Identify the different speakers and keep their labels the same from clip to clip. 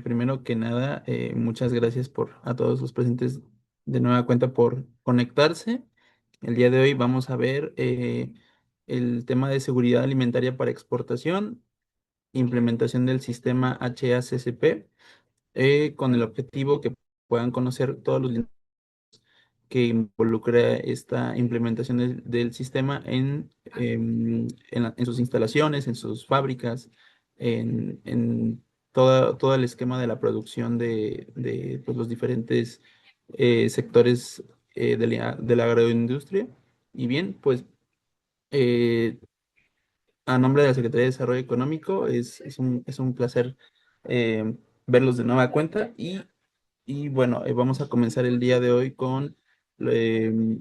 Speaker 1: Primero que nada, muchas gracias a todos los presentes de nueva cuenta por conectarse. El día de hoy vamos a ver el tema de seguridad alimentaria para exportación, implementación del sistema HACCP, con el objetivo que puedan conocer todos los que involucra esta implementación del sistema en sus instalaciones, en sus fábricas, en todo el esquema de la producción de, pues, los diferentes sectores de la agroindustria. Y bien, pues eh, a nombre de la Secretaría de Desarrollo Económico es un placer eh, verlos de nueva cuenta y bueno, vamos a comenzar el día de hoy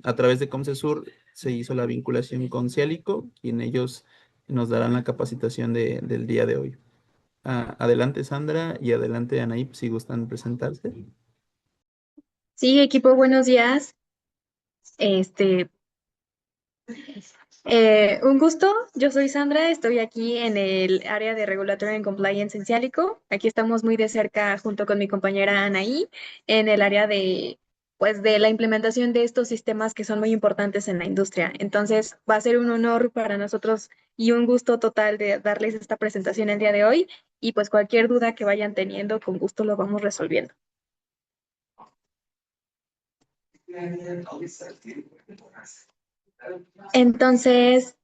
Speaker 1: a través de Comcesur se hizo la vinculación con Cialico, quien ellos nos darán la capacitación del día de hoy. Adelante Sandra y adelante Anaí, si gustan presentarse.
Speaker 2: Sí, equipo, buenos días. Este, un gusto. Yo soy Sandra, estoy aquí en el área de Regulatory and Compliance en Cialico. Aquí estamos muy de cerca junto con mi compañera Anaí en el área pues, de la implementación de estos sistemas que son muy importantes en la industria. Entonces, va a ser un honor para nosotros y un gusto total de darles esta presentación el día de hoy. Y pues cualquier duda que vayan teniendo, con gusto lo vamos resolviendo. Entonces,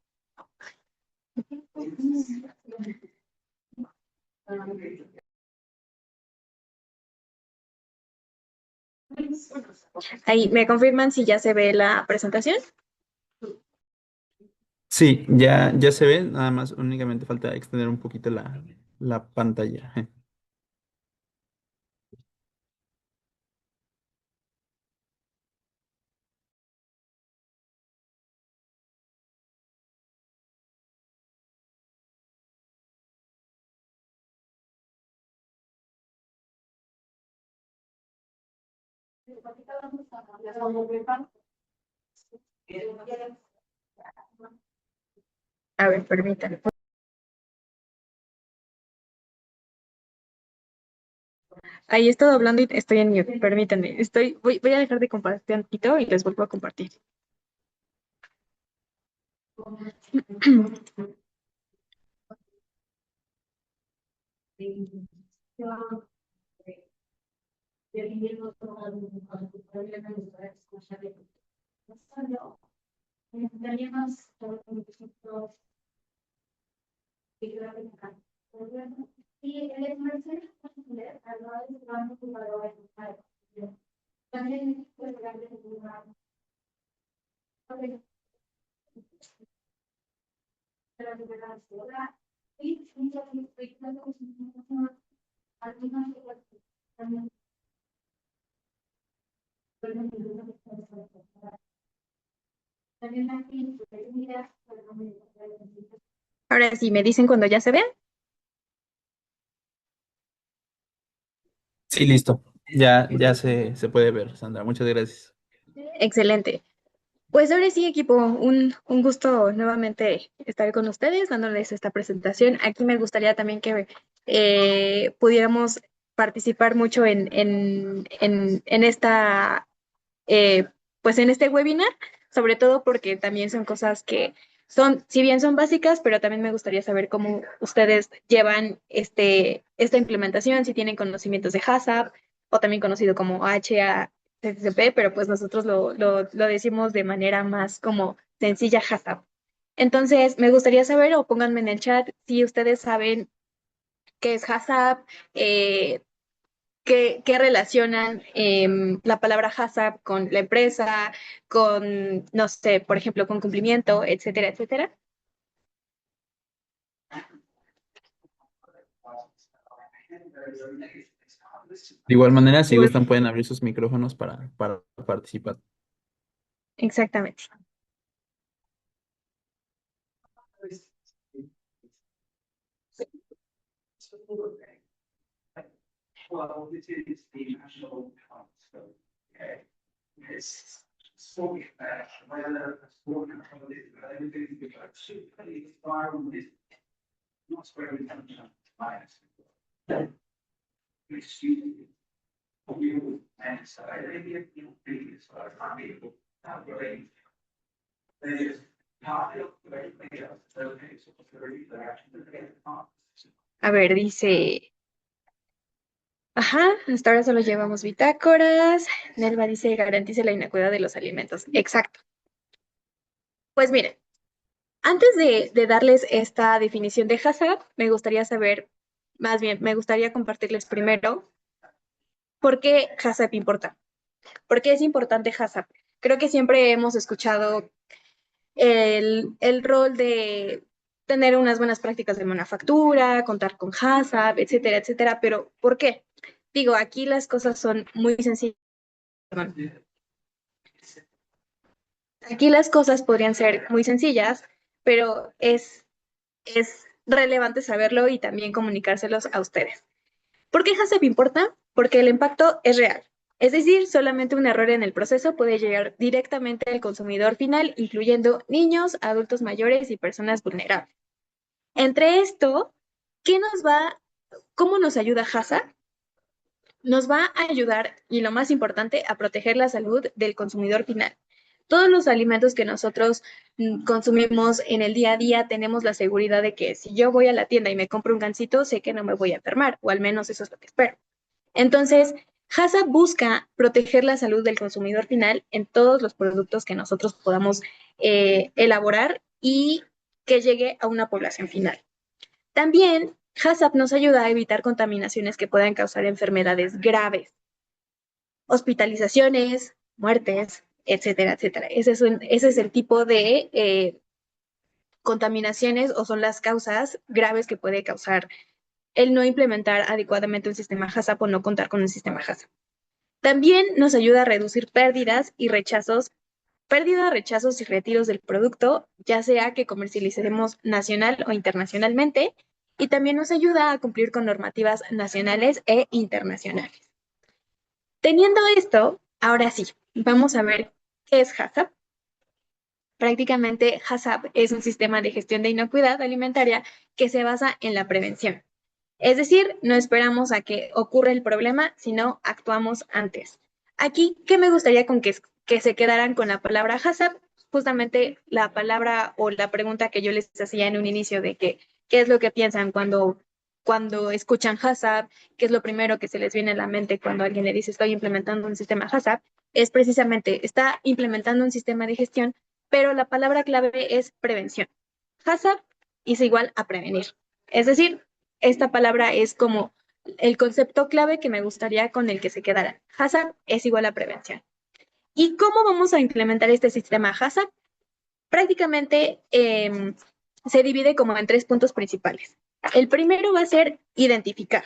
Speaker 2: ahí me confirman si ya se ve la presentación.
Speaker 1: Sí, ya se ve, nada más únicamente falta extender un poquito la pantalla.
Speaker 2: A ver, permítanme. Ahí he estado hablando y estoy en mute, permítanme. Voy a dejar de compartir un poquito y les vuelvo a compartir. Ahora sí, me dicen cuando ya se vean.
Speaker 1: Sí, listo. Ya se puede ver, Sandra. Muchas gracias.
Speaker 2: Excelente. Pues ahora sí, equipo, un gusto nuevamente estar con ustedes dándoles esta presentación. Aquí me gustaría también que pudiéramos participar mucho en esta eh, pues en este webinar, sobre todo porque también son cosas que son, si bien son básicas, pero también me gustaría saber cómo ustedes llevan esta implementación, si tienen conocimientos de HACCP o también conocido como HACCP, pero pues nosotros lo decimos de manera más como sencilla HACCP. Entonces, me gustaría saber o pónganme en el chat si ustedes saben qué es HACCP, qué relacionan la palabra HACCP con la empresa, con, no sé, por ejemplo, con cumplimiento, etcétera, etcétera.
Speaker 1: De igual manera, si
Speaker 2: Igual,
Speaker 1: gustan, pueden abrir sus micrófonos para participar.
Speaker 2: exactamente. A ver, dice, ajá, hasta ahora solo llevamos bitácoras. Nelva dice, garantice la inocuidad de los alimentos. Exacto. Pues miren, antes de darles esta definición de HACCP, me gustaría saber, más bien, me gustaría compartirles primero por qué HACCP importa. ¿Por qué es importante HACCP? Creo que siempre hemos escuchado el rol de tener unas buenas prácticas de manufactura, contar con HACCP, etcétera, etcétera, pero ¿por qué? Digo, aquí las cosas son muy sencillas. Aquí las cosas podrían ser muy sencillas, pero es relevante saberlo y también comunicárselos a ustedes. ¿Por qué HACCP importa? Porque el impacto es real. Es decir, solamente un error en el proceso puede llegar directamente al consumidor final, incluyendo niños, adultos mayores y personas vulnerables. Entre esto, ¿qué nos va, cómo nos ayuda HACCP? Nos va a ayudar, y lo más importante, a proteger la salud del consumidor final. Todos los alimentos que nosotros consumimos en el día a día tenemos la seguridad de que si yo voy a la tienda y me compro un gansito, sé que no me voy a enfermar, o al menos eso es lo que espero. Entonces, HACCP busca proteger la salud del consumidor final en todos los productos que nosotros podamos elaborar y que llegue a una población final. También, HACCP nos ayuda a evitar contaminaciones que puedan causar enfermedades graves, hospitalizaciones, muertes, etcétera, etcétera. Ese es el tipo de contaminaciones o son las causas graves que puede causar el no implementar adecuadamente un sistema HACCP o no contar con un sistema HACCP. También nos ayuda a reducir pérdidas y rechazos, y retiros del producto, ya sea que comercialicemos nacional o internacionalmente, y también nos ayuda a cumplir con normativas nacionales e internacionales. Teniendo esto, ahora sí, vamos a ver qué es HACCP. Prácticamente, HACCP es un sistema de gestión de inocuidad alimentaria que se basa en la prevención. Es decir, no esperamos a que ocurra el problema, sino actuamos antes. Aquí, ¿qué me gustaría con que se quedaran con la palabra HACCP? Justamente la palabra o la pregunta que yo les hacía en un inicio de que, ¿qué es lo que piensan cuando escuchan HACCP? ¿Qué es lo primero que se les viene a la mente cuando alguien le dice estoy implementando un sistema HACCP? Es precisamente, está implementando un sistema de gestión, pero la palabra clave es prevención. HACCP es igual a prevenir. Es decir, esta palabra es como el concepto clave que me gustaría con el que se quedara. HACCP es igual a prevención. ¿Y cómo vamos a implementar este sistema HACCP? Prácticamente se divide como en tres puntos principales. El primero va a ser identificar.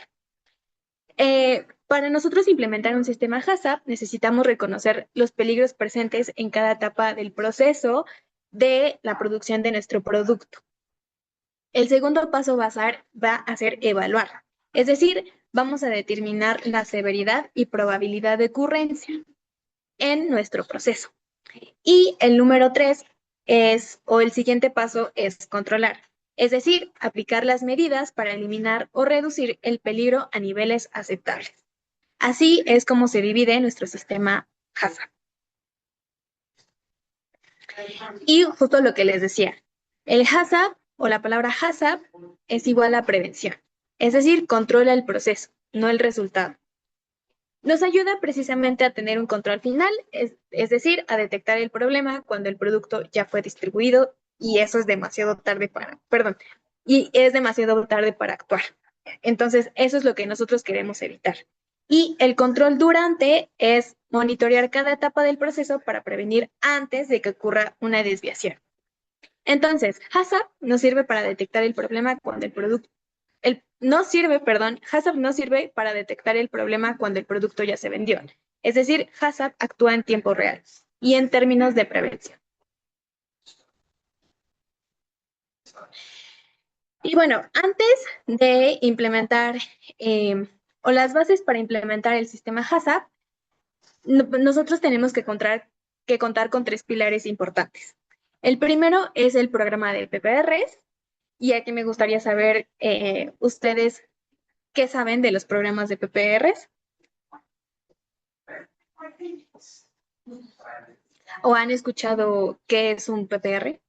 Speaker 2: Para nosotros implementar un sistema HACCP necesitamos reconocer los peligros presentes en cada etapa del proceso de la producción de nuestro producto. El segundo paso va a ser evaluar, es decir, vamos a determinar la severidad y probabilidad de ocurrencia en nuestro proceso. Y el número tres o el siguiente paso es controlar, es decir, aplicar las medidas para eliminar o reducir el peligro a niveles aceptables. Así es como se divide nuestro sistema HACCP. Y justo lo que les decía, el HACCP o la palabra HACCP es igual a prevención, es decir, controla el proceso, no el resultado. Nos ayuda precisamente a tener un control final, es decir, a detectar el problema cuando el producto ya fue distribuido y eso es demasiado tarde y es demasiado tarde para actuar. Entonces, eso es lo que nosotros queremos evitar. Y el control durante es monitorear cada etapa del proceso para prevenir antes de que ocurra una desviación. Entonces, HACCP nos sirve para detectar el problema cuando el producto HACCP no sirve para detectar el problema cuando el producto ya se vendió. Es decir, HACCP actúa en tiempo real y en términos de prevención. Y bueno, antes de implementar o las bases para implementar el sistema HACCP, nosotros tenemos que contar con tres pilares importantes. El primero es el programa de PPRs, y aquí me gustaría saber ustedes ¿Qué saben de los programas de PPRs? ¿O han escuchado qué es un PPR?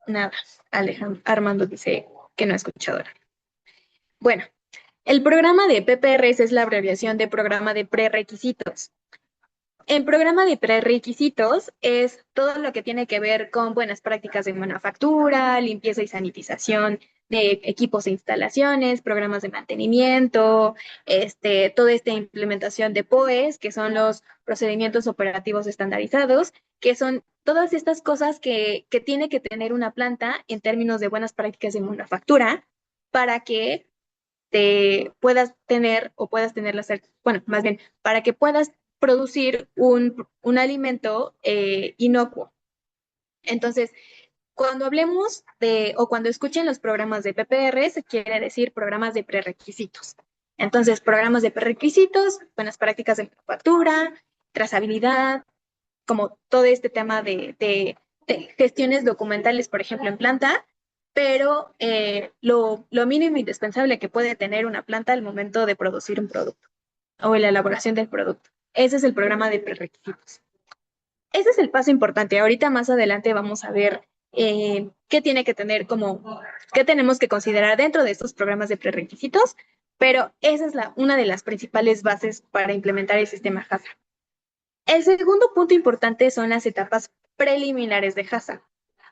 Speaker 2: Nada. Alejandro Armando dice que no ha escuchado nada. Bueno, el programa de PPRs es la abreviación de programa de prerequisitos. En programa de prerequisitos es todo lo que tiene que ver con buenas prácticas de manufactura, limpieza y sanitización de equipos e instalaciones, programas de mantenimiento, toda esta implementación de POEs, que son los procedimientos operativos estandarizados, que son todas estas cosas que tiene que tener una planta en términos de buenas prácticas de manufactura para que te puedas tener o puedas tener bueno, más bien, para que puedas producir un alimento inocuo. Entonces, cuando hablemos o cuando escuchen los programas de PPR, se quiere decir programas de prerequisitos. Entonces, programas de prerequisitos, buenas prácticas de manufactura, trazabilidad, como todo este tema de gestiones documentales, por ejemplo, en planta, pero lo mínimo indispensable que puede tener una planta al momento de producir un producto o en la elaboración del producto. Ese es el programa de prerequisitos. Ese es el paso importante. Ahorita más adelante vamos a ver qué tiene que tener qué tenemos que considerar dentro de estos programas de prerequisitos, pero esa es una de las principales bases para implementar el sistema HACCP. El segundo punto importante son las etapas preliminares de HACCP.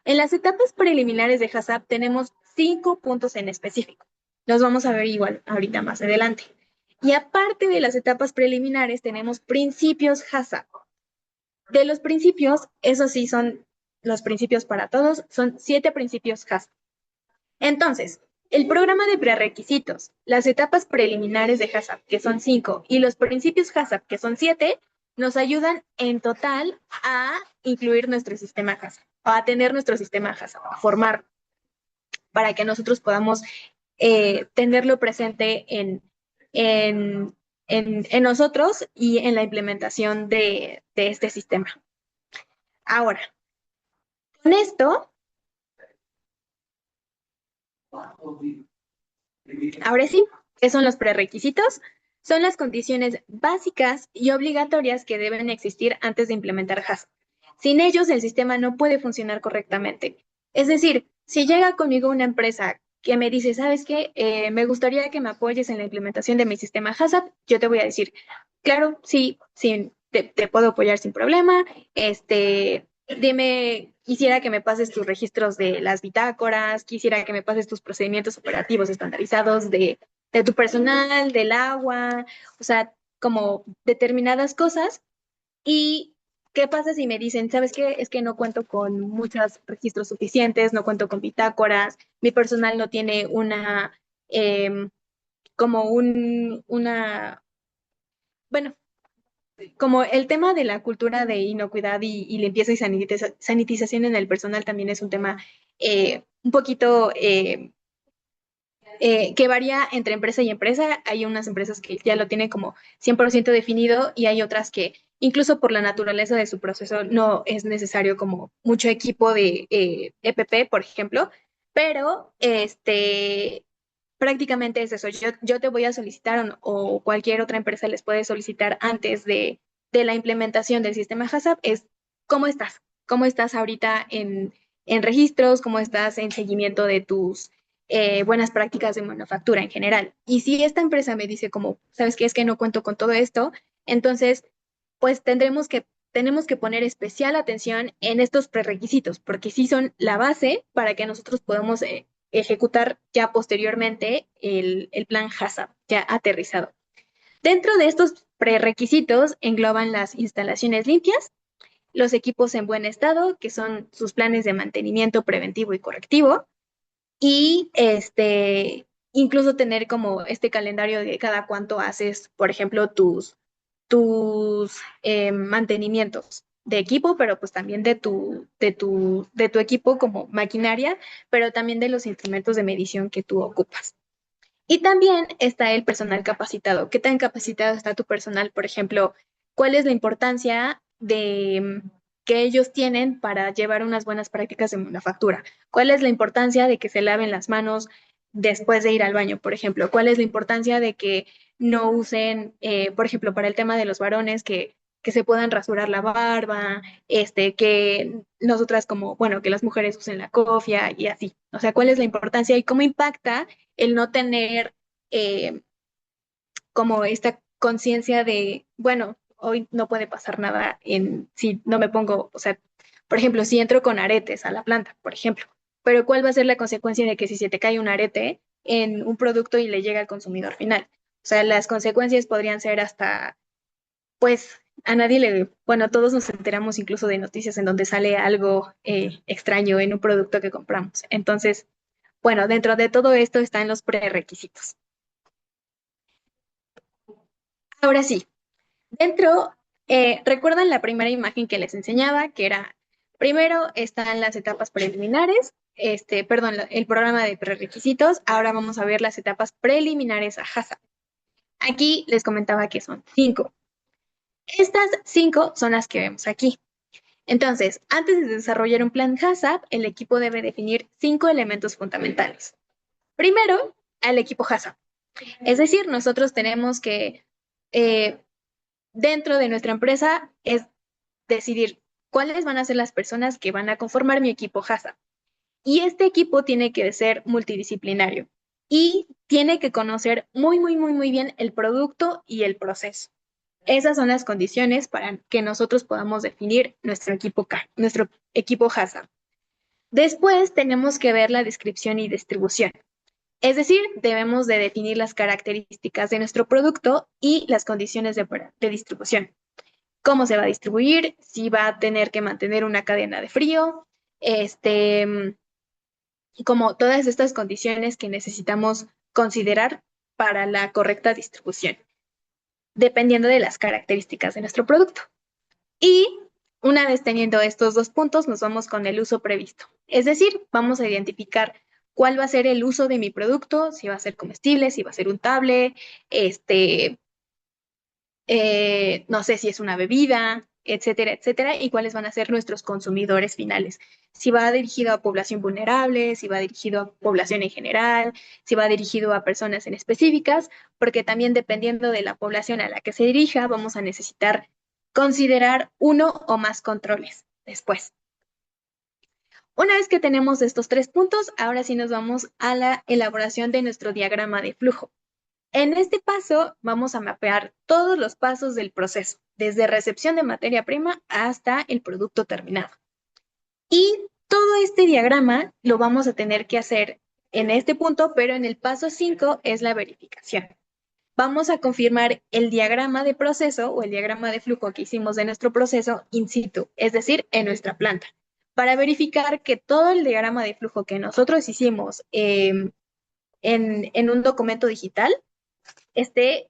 Speaker 2: En las etapas preliminares de HACCP tenemos 5 puntos en específico. Los vamos a ver igual ahorita más adelante. Y aparte de las etapas preliminares tenemos principios HACCP. De los principios, esos sí son los principios para todos, son 7 principios HACCP. Entonces, el programa de prerequisitos, las etapas preliminares de HACCP, que son 5, y los principios HACCP, que son 7, nos ayudan en total a incluir nuestro sistema HACCP, a tener nuestro sistema HACCP, a formar, para que nosotros podamos tenerlo presente en nosotros y en la implementación de este sistema. Ahora, con esto, ahora sí, ¿qué son los prerequisitos? Son las condiciones básicas y obligatorias que deben existir antes de implementar HACCP. Sin ellos, el sistema no puede funcionar correctamente. Es decir, si llega conmigo una empresa que me dice, ¿sabes qué? Me gustaría que me apoyes en la implementación de mi sistema HACCP, yo te voy a decir, claro, sí, sí, te puedo apoyar sin problema. Dime, quisiera que me pases tus registros de las bitácoras, quisiera que me pases tus procedimientos operativos estandarizados de tu personal, del agua, o sea, como determinadas cosas. ¿Y qué pasa si me dicen, sabes qué? Es que no cuento con muchos registros suficientes, no cuento con bitácoras, mi personal no tiene eh, como bueno, como el tema de la cultura de inocuidad y limpieza y sanitización en el personal también es un tema un poquito que varía entre empresa y empresa. Hay unas empresas que ya lo tienen como 100% definido y hay otras que incluso por la naturaleza de su proceso no es necesario como mucho equipo de EPP, por ejemplo, pero prácticamente es eso. Yo te voy a solicitar o cualquier otra empresa les puede solicitar antes de la implementación del sistema HACCP es cómo estás, cómo estás ahorita en registros, cómo estás en seguimiento de tus buenas prácticas de manufactura en general. Y si esta empresa me dice como, ¿sabes qué? Es que no cuento con todo esto, entonces, pues tenemos que poner especial atención en estos prerequisitos, porque sí son la base para que nosotros podamos ejecutar ya posteriormente el plan HACCP ya aterrizado. Dentro de estos prerequisitos engloban las instalaciones limpias, los equipos en buen estado, que son sus planes de mantenimiento preventivo y correctivo, y incluso tener como este calendario de cada cuánto haces, por ejemplo, tus mantenimientos de equipo, pero pues también de tu equipo como maquinaria, pero también de los instrumentos de medición que tú ocupas. Y también está el personal capacitado. ¿Qué tan capacitado está tu personal? Por ejemplo, ¿cuál es la importancia de que ellos tienen para llevar unas buenas prácticas de manufactura. ¿Cuál es la importancia de que se laven las manos después de ir al baño, por ejemplo? ¿Cuál es la importancia de que no usen, por ejemplo, para el tema de los varones, que se puedan rasurar la barba, que nosotras como, bueno, que las mujeres usen la cofia y así? O sea, ¿cuál es la importancia y cómo impacta el no tener como esta conciencia de, bueno, hoy no puede pasar nada si no me pongo, o sea, por ejemplo, si entro con aretes a la planta, por ejemplo, pero ¿cuál va a ser la consecuencia de que si se te cae un arete en un producto y le llega al consumidor final? O sea, las consecuencias podrían ser hasta, pues, a nadie le, bueno, todos nos enteramos incluso de noticias en donde sale algo extraño en un producto que compramos. Entonces, bueno, dentro de todo esto están los prerequisitos. Ahora sí, dentro, ¿recuerdan la primera imagen que les enseñaba? Que era, primero están las etapas preliminares, perdón, el programa de prerequisitos. Ahora vamos a ver las etapas preliminares a HACCP. Aquí les comentaba que son 5. Estas 5 son las que vemos aquí. Entonces, antes de desarrollar un plan HACCP, el equipo debe definir 5 elementos fundamentales. Primero, al equipo HACCP. Es decir, nosotros tenemos que eh, dentro de nuestra empresa es decidir cuáles van a ser las personas que van a conformar mi equipo HACCP. Y este equipo tiene que ser multidisciplinario y tiene que conocer muy, muy, muy, muy bien el producto y el proceso. Esas son las condiciones para que nosotros podamos definir nuestro equipo HACCP. Después tenemos que ver la descripción y distribución. Es decir, debemos de definir las características de nuestro producto y las condiciones de distribución. Cómo se va a distribuir, si va a tener que mantener una cadena de frío, como todas estas condiciones que necesitamos considerar para la correcta distribución, dependiendo de las características de nuestro producto. Y una vez teniendo estos 2 puntos, nos vamos con el uso previsto. Es decir, vamos a identificar cuál va a ser el uso de mi producto, si va a ser comestible, si va a ser untable, no sé si es una bebida, etcétera, etcétera, y cuáles van a ser nuestros consumidores finales. Si va dirigido a población vulnerable, si va dirigido a población en general, si va dirigido a personas en específicas, porque también dependiendo de la población a la que se dirija, vamos a necesitar considerar uno o más controles después. Una vez que tenemos estos 3 puntos, ahora sí nos vamos a la elaboración de nuestro diagrama de flujo. En este paso vamos a mapear todos los pasos del proceso, desde recepción de materia prima hasta el producto terminado. Y todo este diagrama lo vamos a tener que hacer en este punto, pero en el paso 5 es la verificación. Vamos a confirmar el diagrama de proceso o el diagrama de flujo que hicimos de nuestro proceso in situ, es decir, en nuestra planta, para verificar que todo el diagrama de flujo que nosotros hicimos en un documento digital esté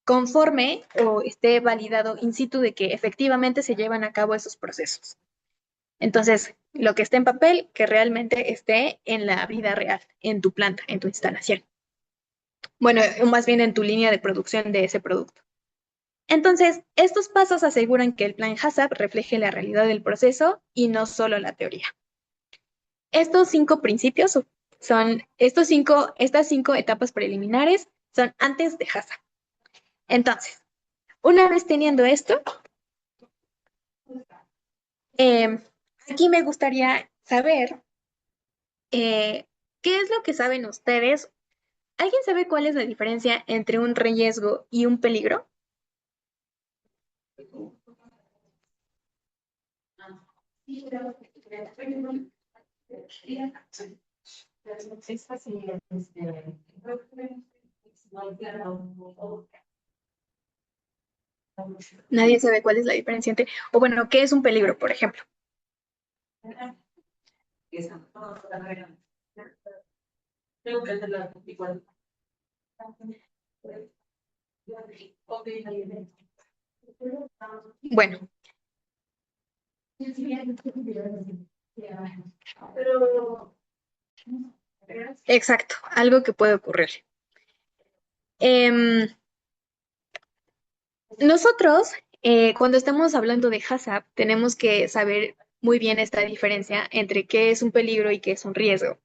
Speaker 2: conforme o esté validado in situ de que efectivamente se llevan a cabo esos procesos. Entonces, lo que esté en papel, que realmente esté en la vida real, en tu planta, en tu instalación. Bueno, más bien en tu línea de producción de ese producto. Entonces, estos pasos aseguran que el plan HACCP refleje la realidad del proceso y no solo la teoría. Estos 5 principios estas 5 etapas preliminares son antes de HACCP. Entonces, una vez teniendo esto, eh, aquí me gustaría saber qué es lo que saben ustedes. ¿Alguien sabe cuál es la diferencia entre un riesgo y un peligro? Nadie sabe cuál es la diferencia entre, o bueno, qué es un peligro, por ejemplo. Bueno, exacto, algo que puede ocurrir. Nosotros Cuando estamos hablando de HACCP, tenemos que saber muy bien esta diferencia entre qué es un peligro y qué es un riesgo.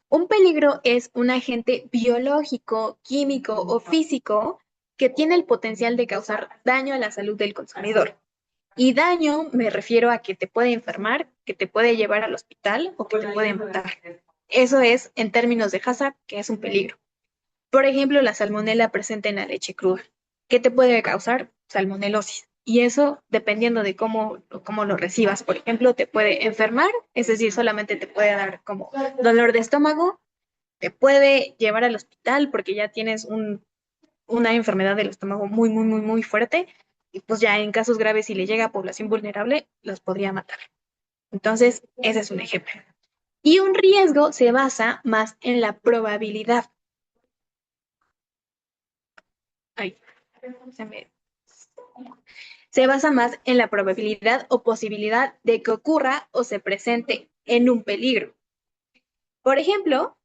Speaker 2: Un peligro es un agente biológico, químico o físico que tiene el potencial de causar daño a la salud del consumidor. Y daño me refiero a que te puede enfermar, que te puede llevar al hospital o que te puede matar. Eso es, en términos de HACCP, que es un peligro. Por ejemplo, la salmonela presente en la leche cruda. ¿Qué te puede causar? Salmonelosis. Y eso, dependiendo de cómo lo recibas, por ejemplo, te puede enfermar, es decir, solamente te puede dar como dolor de estómago, te puede llevar al hospital porque ya tienes una enfermedad del estómago muy fuerte, y pues ya en casos graves, si le llega a población vulnerable, los podría matar. Entonces, ese es un ejemplo. Y un riesgo se basa más en la probabilidad. Ay, se me se basa más en la probabilidad o posibilidad de que ocurra o se presente en un peligro. Por ejemplo,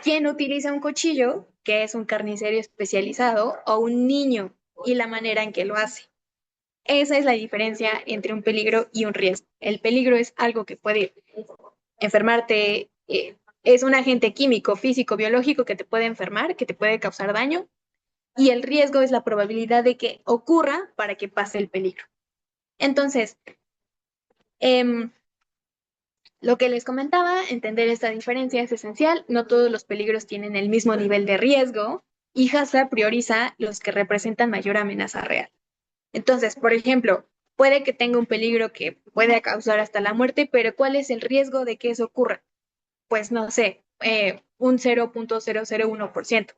Speaker 2: ¿quién utiliza un cuchillo, que es un carnicero especializado, o un niño y la manera en que lo hace? Esa es la diferencia entre un peligro y un riesgo. El peligro es algo que puede enfermarte, es un agente químico, físico, biológico que te puede enfermar, que te puede causar daño, y el riesgo es la probabilidad de que ocurra para que pase el peligro. Entonces, eh, lo que les comentaba, entender esta diferencia es esencial. No todos los peligros tienen el mismo nivel de riesgo y HACCP prioriza los que representan mayor amenaza real. Entonces, por ejemplo, puede que tenga un peligro que pueda causar hasta la muerte, pero ¿cuál es el riesgo de que eso ocurra? Pues no sé, un 0.001%.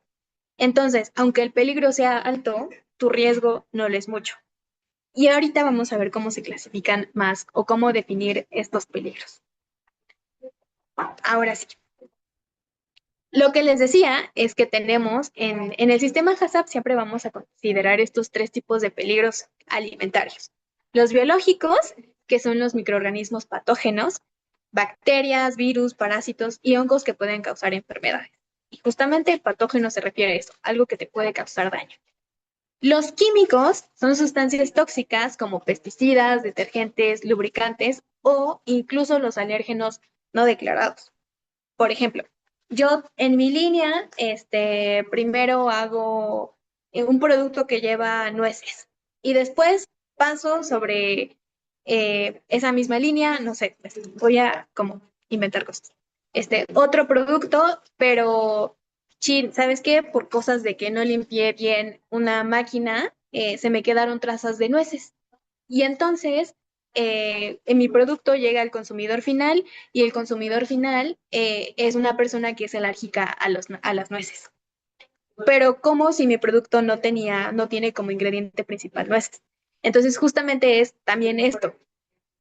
Speaker 2: Entonces, aunque el peligro sea alto, tu riesgo no lo es mucho. Y ahorita vamos a ver cómo se clasifican más o cómo definir estos peligros. Ahora sí. Lo que les decía es que tenemos en el sistema HACCP siempre vamos a considerar estos tres tipos de peligros alimentarios. Los biológicos, que son los microorganismos patógenos, bacterias, virus, parásitos y hongos que pueden causar enfermedades. Y justamente el patógeno se refiere a eso, algo que te puede causar daño. Los químicos son sustancias tóxicas como pesticidas, detergentes, lubricantes o incluso los alérgenos no declarados. Por ejemplo, yo en mi línea, primero hago un producto que lleva nueces y después paso sobre esa misma línea, no sé, pues, voy a como inventar cosas. Otro producto, pero, ¿sabes qué? Por cosas de que no limpié bien una máquina, se me quedaron trazas de nueces. Y entonces, en mi producto llega al consumidor final y el consumidor final es una persona que es alérgica a las nueces. Pero ¿cómo si mi producto no tiene como ingrediente principal nueces? Entonces, justamente es también esto,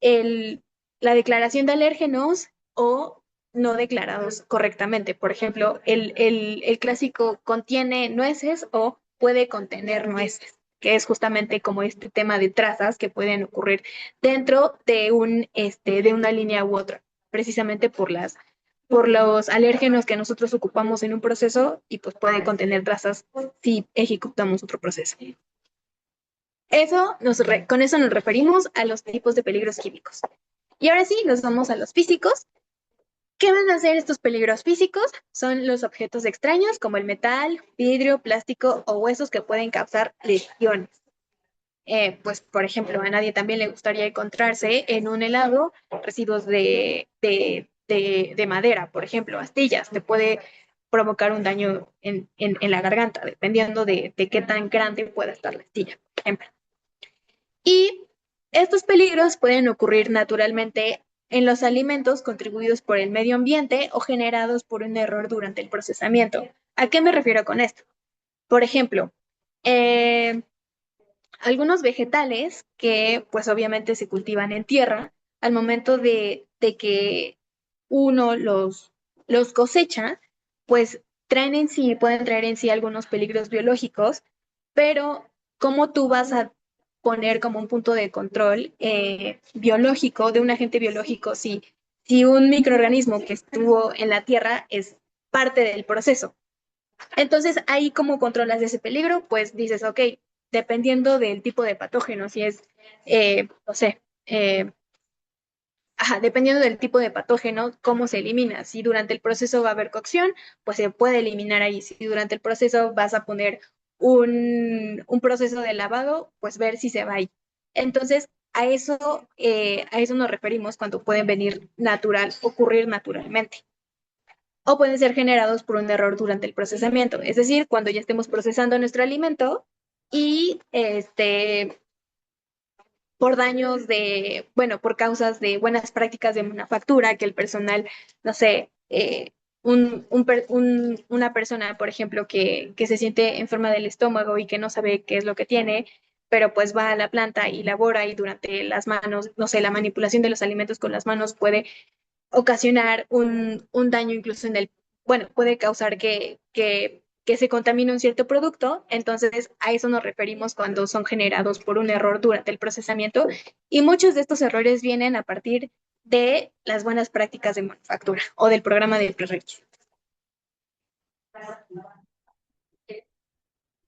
Speaker 2: el, la declaración de alérgenos o no declarados correctamente. Por ejemplo, el clásico contiene nueces o puede contener nueces, que es justamente como este tema de trazas que pueden ocurrir dentro de de una línea u otra, precisamente por los alérgenos que nosotros ocupamos en un proceso y pues puede contener trazas si ejecutamos otro proceso. Con eso nos referimos a los tipos de peligros químicos. Y ahora sí, nos vamos a los físicos. ¿Qué van a hacer estos peligros físicos? Son los objetos extraños como el metal, vidrio, plástico o huesos que pueden causar lesiones. Pues, por ejemplo, a nadie también le gustaría encontrarse en un helado residuos de madera, por ejemplo, astillas. Te puede provocar un daño en la garganta, dependiendo de qué tan grande pueda estar la astilla, por ejemplo. Y estos peligros pueden ocurrir naturalmente en los alimentos contribuidos por el medio ambiente o generados por un error durante el procesamiento. ¿A qué me refiero con esto? Por ejemplo, eh, algunos vegetales que pues obviamente se cultivan en tierra, al momento de que uno los cosecha, pues pueden traer en sí algunos peligros biológicos, pero ¿cómo tú vas a poner como un punto de control biológico de un agente biológico si un microorganismo que estuvo en la tierra es parte del proceso? Entonces, ahí cómo controlas ese peligro, pues dices, ok, dependiendo del tipo de patógeno, si es no sé, ajá, dependiendo del tipo de patógeno, cómo se elimina. Si durante el proceso va a haber cocción, pues se puede eliminar ahí. Si durante el proceso vas a poner un proceso de lavado, pues ver si se va ahí. Entonces, a eso nos referimos cuando pueden venir natural, ocurrir naturalmente. O pueden ser generados por un error durante el procesamiento. Es decir, cuando ya estemos procesando nuestro alimento y por daños de, bueno, por causas de buenas prácticas de manufactura, que el personal, no sé, una persona, por ejemplo, que se siente enferma del estómago y que no sabe qué es lo que tiene, pero pues va a la planta y labora y durante las manos, no sé, la manipulación de los alimentos con las manos puede ocasionar un daño incluso en el, bueno, puede causar que se contamine un cierto producto, entonces a eso nos referimos cuando son generados por un error durante el procesamiento y muchos de estos errores vienen a partir de las buenas prácticas de manufactura o del programa de prerequisitos.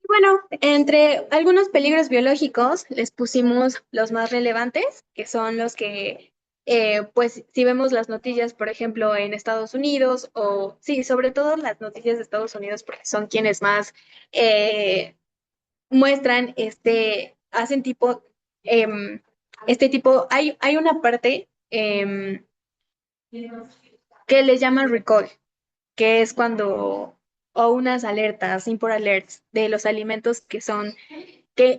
Speaker 2: Bueno, entre algunos peligros biológicos les pusimos los más relevantes, que son los que, pues, si vemos las noticias, por ejemplo, en Estados Unidos, o sí, sobre todo las noticias de Estados Unidos, porque son quienes más muestran hacen tipo, hay una parte que le llaman recall, que es cuando, o unas alertas, import alerts, de los alimentos que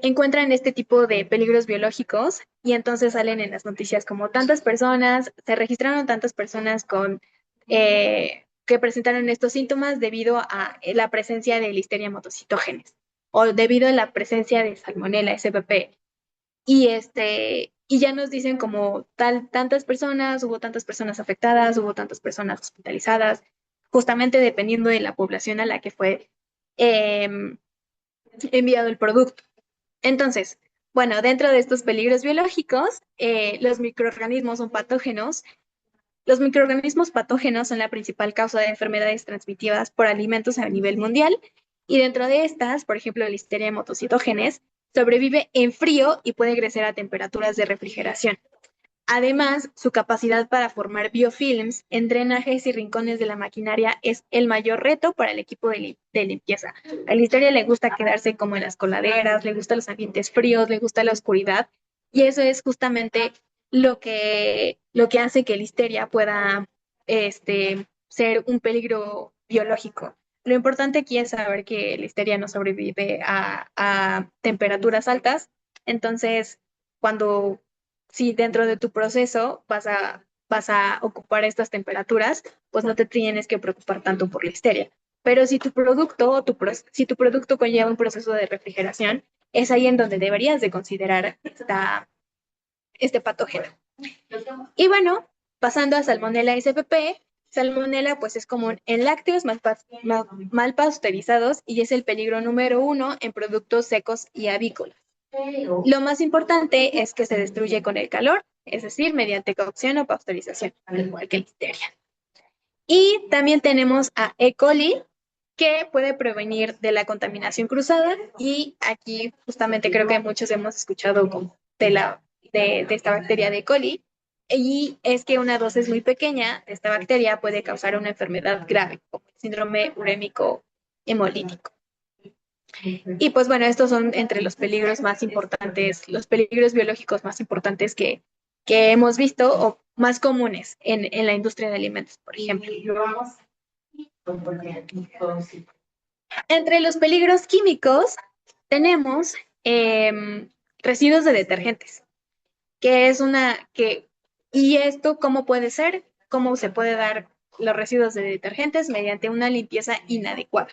Speaker 2: encuentran este tipo de peligros biológicos y entonces salen en las noticias como tantas personas, se registraron tantas personas que presentaron estos síntomas debido a la presencia de Listeria monocytogenes o debido a la presencia de Salmonella SPP. Y ya nos dicen como tantas personas, hubo tantas personas afectadas, hubo tantas personas hospitalizadas, justamente dependiendo de la población a la que fue eh, enviado el producto. Entonces, bueno, dentro de estos peligros biológicos, los microorganismos son patógenos. Los microorganismos patógenos son la principal causa de enfermedades transmitidas por alimentos a nivel mundial y dentro de estas, por ejemplo, la Listeria monocytogenes, sobrevive en frío y puede crecer a temperaturas de refrigeración. Además, su capacidad para formar biofilms en drenajes y rincones de la maquinaria es el mayor reto para el equipo de limpieza. A la Listeria le gusta quedarse como en las coladeras, le gustan los ambientes fríos, le gusta la oscuridad, y eso es justamente lo que hace que la Listeria pueda ser un peligro biológico. Lo importante aquí es saber que la Listeria no sobrevive a temperaturas altas, entonces cuando si dentro de tu proceso vas a ocupar estas temperaturas, pues no te tienes que preocupar tanto por la histeria. Pero si tu producto si tu producto conlleva un proceso de refrigeración, es ahí en donde deberías de considerar este patógeno. Y bueno, pasando a Salmonella SPP, Salmonella pues es común en lácteos mal pasteurizados y es el peligro número uno en productos secos y avícolas. Lo más importante es que se destruye con el calor, es decir, mediante cocción o pasteurización, al igual que la listeria. Y también tenemos a E. coli, que puede prevenir de la contaminación cruzada. Y aquí justamente creo que muchos hemos escuchado como de esta bacteria de E. coli. Y es que una dosis muy pequeña de esta bacteria puede causar una enfermedad grave, como el síndrome urémico hemolítico. Y pues bueno, estos son entre los peligros más importantes, los peligros biológicos más importantes que hemos visto o más comunes en la industria de alimentos, por ejemplo. Entre los peligros químicos tenemos residuos de detergentes, que es ¿y esto cómo puede ser? ¿Cómo se puede dar los residuos de detergentes mediante una limpieza inadecuada?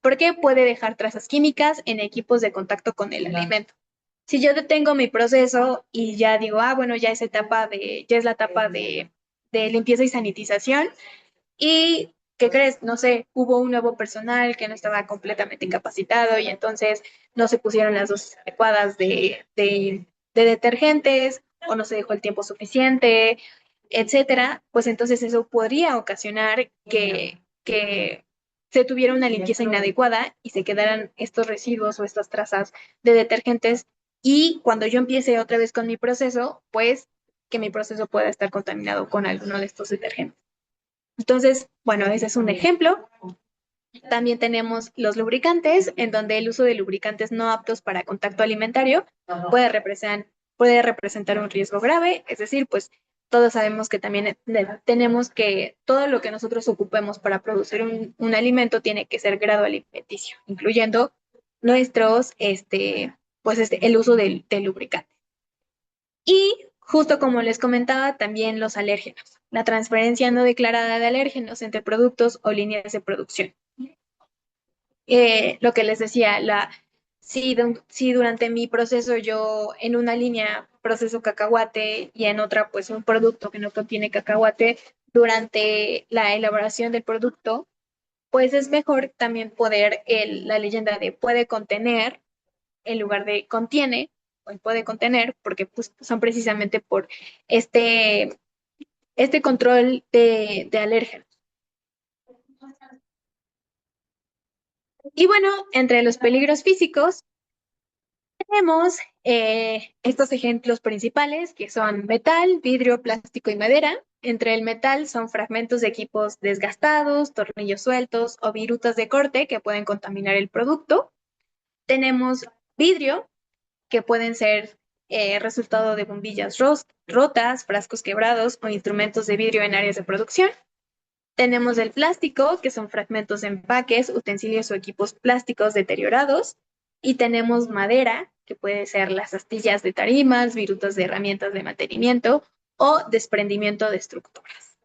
Speaker 2: Porque puede dejar trazas químicas en equipos de contacto con el alimento. Si yo detengo mi proceso y ya digo, bueno, ya es la etapa de limpieza y sanitización, y ¿qué crees? No sé, hubo un nuevo personal que no estaba completamente capacitado y entonces no se pusieron las dosis adecuadas de detergentes o no se dejó el tiempo suficiente, etcétera, pues entonces eso podría ocasionar que se tuviera una limpieza inadecuada y se quedaran estos residuos o estas trazas de detergentes y cuando yo empiece otra vez con mi proceso, pues que mi proceso pueda estar contaminado con alguno de estos detergentes. Entonces, bueno, ese es un ejemplo. También tenemos los lubricantes, en donde el uso de lubricantes no aptos para contacto alimentario puede representar un riesgo grave, es decir, pues todos sabemos que también tenemos que todo lo que nosotros ocupemos para producir un alimento tiene que ser grado alimenticio, incluyendo nuestros, el uso del lubricante. Y justo como les comentaba, también los alérgenos, la transferencia no declarada de alérgenos entre productos o líneas de producción. Lo que les decía, si durante mi proceso yo en una línea proceso cacahuate y en otra pues un producto que no contiene cacahuate, durante la elaboración del producto, pues es mejor también poder la leyenda de puede contener en lugar de contiene, o puede contener, porque pues, son precisamente por este, este control de alérgenos. Y bueno, entre los peligros físicos, tenemos estos ejemplos principales que son metal, vidrio, plástico y madera. Entre el metal son fragmentos de equipos desgastados, tornillos sueltos o virutas de corte que pueden contaminar el producto. Tenemos vidrio, que pueden ser resultado de bombillas rotas, frascos quebrados o instrumentos de vidrio en áreas de producción. Tenemos el plástico, que son fragmentos de empaques, utensilios o equipos plásticos deteriorados. Y tenemos madera, que puede ser las astillas de tarimas, virutas de herramientas de mantenimiento o desprendimiento de estructuras.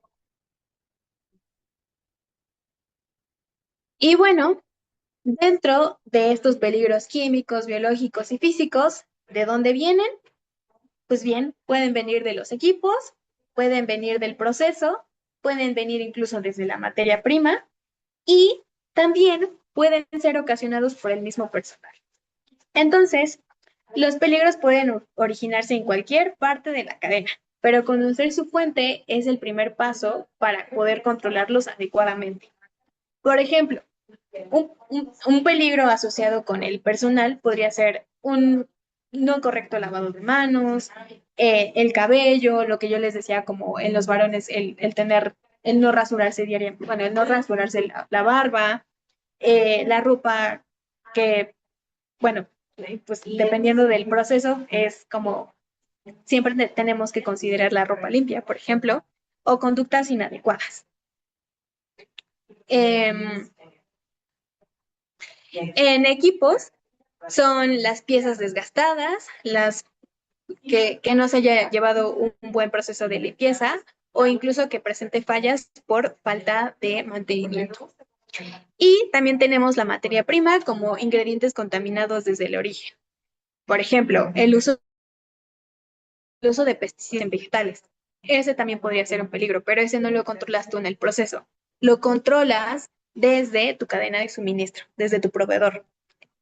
Speaker 2: Y bueno, dentro de estos peligros químicos, biológicos y físicos, ¿de dónde vienen? Pues bien, pueden venir de los equipos, pueden venir del proceso, pueden venir incluso desde la materia prima y también pueden ser ocasionados por el mismo personal. Entonces, los peligros pueden originarse en cualquier parte de la cadena, pero conocer su fuente es el primer paso para poder controlarlos adecuadamente. Por ejemplo, un peligro asociado con el personal podría ser un no correcto lavado de manos, el cabello, lo que yo les decía como en los varones, el no rasurarse diariamente, bueno, el no rasurarse la barba, la ropa que, bueno, pues dependiendo del proceso, es como siempre tenemos que considerar la ropa limpia, por ejemplo, o conductas inadecuadas. Eh, en equipos son las piezas desgastadas, las que no se haya llevado un buen proceso de limpieza o incluso que presente fallas por falta de mantenimiento. Y también tenemos la materia prima como ingredientes contaminados desde el origen. Por ejemplo, el uso de pesticidas en vegetales. Ese también podría ser un peligro, pero ese no lo controlas tú en el proceso. Lo controlas desde tu cadena de suministro, desde tu proveedor.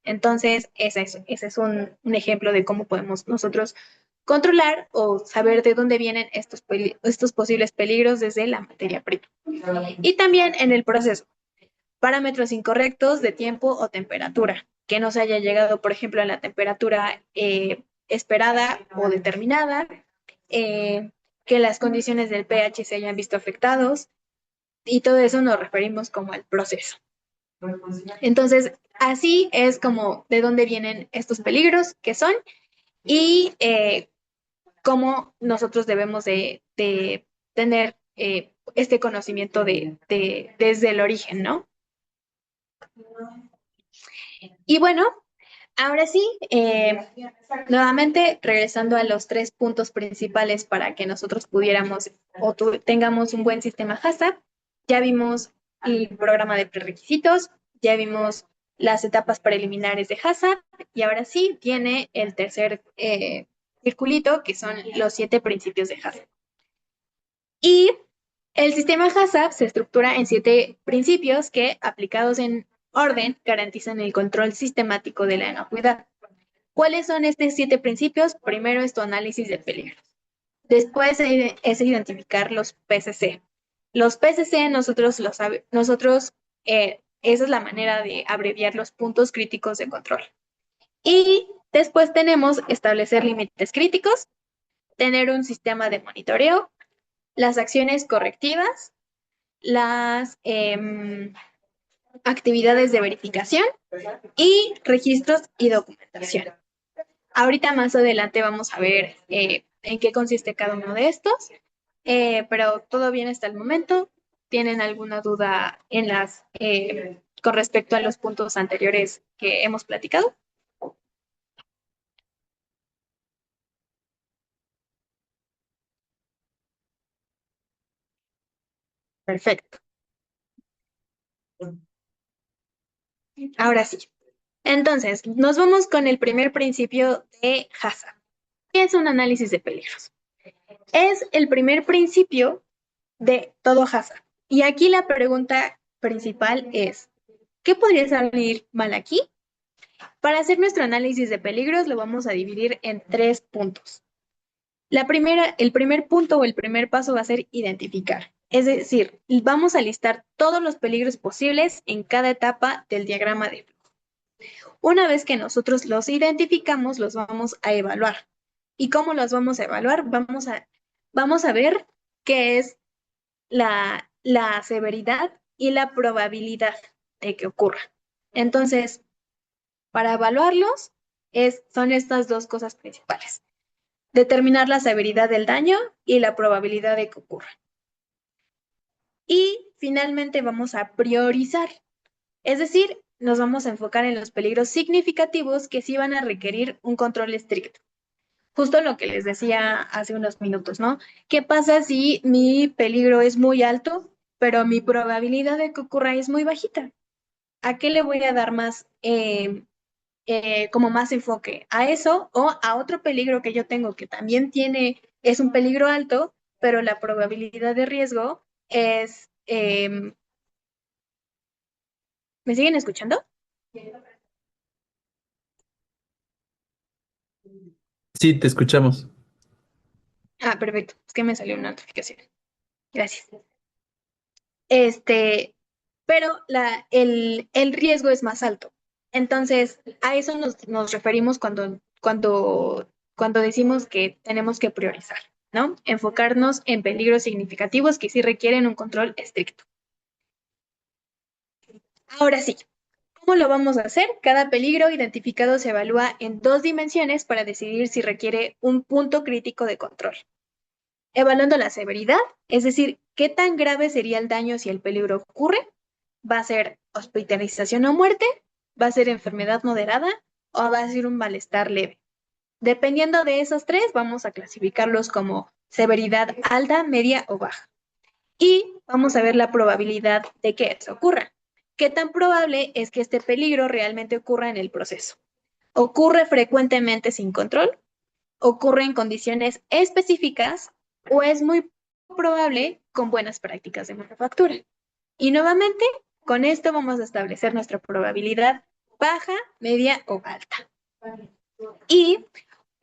Speaker 2: Entonces, ese es un ejemplo de cómo podemos nosotros controlar o saber de dónde vienen estos posibles peligros desde la materia prima. Y también en el proceso, parámetros incorrectos de tiempo o temperatura, que no se haya llegado, por ejemplo, a la temperatura esperada o determinada, eh, que las condiciones del pH se hayan visto afectados, y todo eso nos referimos como al proceso. Entonces, así es como de dónde vienen estos peligros que son y cómo nosotros debemos de tener este conocimiento desde el origen, ¿no? Y bueno, ahora sí, nuevamente regresando a los tres puntos principales para que nosotros pudiéramos o tengamos un buen sistema HACCP, ya vimos el programa de prerequisitos, ya vimos las etapas preliminares de HACCP y ahora sí tiene el tercer circulito que son los 7 principios de HACCP. Y el sistema HACCP se estructura en 7 principios que, aplicados en orden, garantizan el control sistemático de la inocuidad. ¿Cuáles son estos 7 principios? Primero es tu análisis de peligros. Después es identificar los PCC. Los PCC esa es la manera de abreviar los puntos críticos de control. Y Después tenemos establecer límites críticos, tener un sistema de monitoreo, las acciones correctivas, las actividades de verificación y registros y documentación. Ahorita más adelante vamos a ver en qué consiste cada uno de estos, pero todo bien hasta el momento. ¿Tienen alguna duda con respecto a los puntos anteriores que hemos platicado? Perfecto. Ahora sí. Entonces, nos vamos con el primer principio de HACCP, que es un análisis de peligros. Es el primer principio de todo HACCP. Y aquí la pregunta principal es, ¿qué podría salir mal aquí? Para hacer nuestro análisis de peligros lo vamos a dividir en 3 puntos. El primer punto o el primer paso va a ser identificar. Es decir, vamos a listar todos los peligros posibles en cada etapa del diagrama de flujo. Una vez que nosotros los identificamos, los vamos a evaluar. ¿Y cómo los vamos a evaluar? Vamos a ver qué es la severidad y la probabilidad de que ocurra. Entonces, para evaluarlos, son estas dos cosas principales. Determinar la severidad del daño y la probabilidad de que ocurra. Y finalmente vamos a priorizar. Es decir, nos vamos a enfocar en los peligros significativos que sí van a requerir un control estricto. Justo lo que les decía hace unos minutos, ¿no? ¿Qué pasa si mi peligro es muy alto, pero mi probabilidad de que ocurra es muy bajita? ¿A qué le voy a dar más, como más enfoque? ¿A eso o a otro peligro que yo tengo que también es un peligro alto, pero la probabilidad de riesgo es... ¿me siguen escuchando?
Speaker 1: Sí, te escuchamos.
Speaker 2: Ah, perfecto. Es que me salió una notificación. Gracias. Este, pero el riesgo es más alto. Entonces, a eso nos referimos cuando decimos que tenemos que priorizar, ¿no? Enfocarnos en peligros significativos que sí requieren un control estricto. Ahora sí, ¿cómo lo vamos a hacer? Cada peligro identificado se evalúa en 2 dimensiones para decidir si requiere un punto crítico de control. Evaluando la severidad, es decir, qué tan grave sería el daño si el peligro ocurre, va a ser hospitalización o muerte, va a ser enfermedad moderada o va a ser un malestar leve. Dependiendo de esos tres, vamos a clasificarlos como severidad alta, media o baja. Y vamos a ver la probabilidad de que eso ocurra. ¿Qué tan probable es que este peligro realmente ocurra en el proceso? ¿Ocurre frecuentemente sin control? ¿Ocurre en condiciones específicas o es muy probable con buenas prácticas de manufactura? Y nuevamente, con esto vamos a establecer nuestra probabilidad baja, media o alta. Y